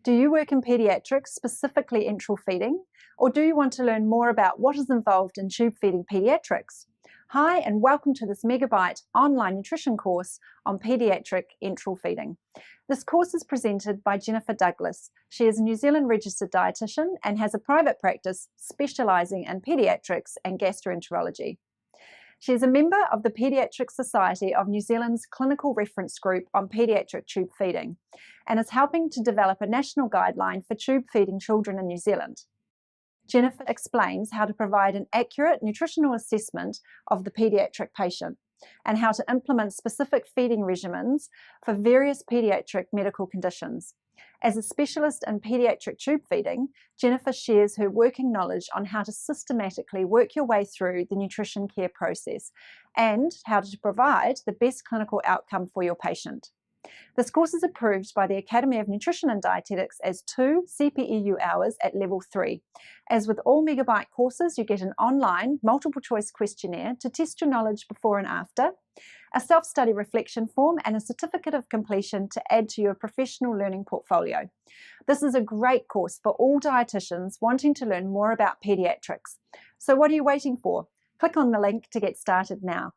Do you work in paediatrics, specifically enteral feeding, or do you want to learn more about what is involved in tube feeding paediatrics? Hi, and welcome to this Megabite online nutrition course on paediatric enteral feeding. This course is presented by Jennifer Douglas. She is a New Zealand registered dietitian and has a private practice specialising in paediatrics and gastroenterology. She is a member of the Paediatric Society of New Zealand's Clinical Reference Group on Paediatric Tube Feeding and is helping to develop a national guideline for tube feeding children in New Zealand. Jennifer explains how to provide an accurate nutritional assessment of the paediatric patient and how to implement specific feeding regimens for various paediatric medical conditions. As a specialist in paediatric tube feeding, Jennifer shares her working knowledge on how to systematically work your way through the nutrition care process and how to provide the best clinical outcome for your patient. This course is approved by the Academy of Nutrition and Dietetics as 2 CPEU hours at level 3. As with all Megabite courses, you get an online multiple choice questionnaire to test your knowledge before and after, a self-study reflection form and a certificate of completion to add to your professional learning portfolio. This is a great course for all dietitians wanting to learn more about paediatrics. So what are you waiting for? Click on the link to get started now.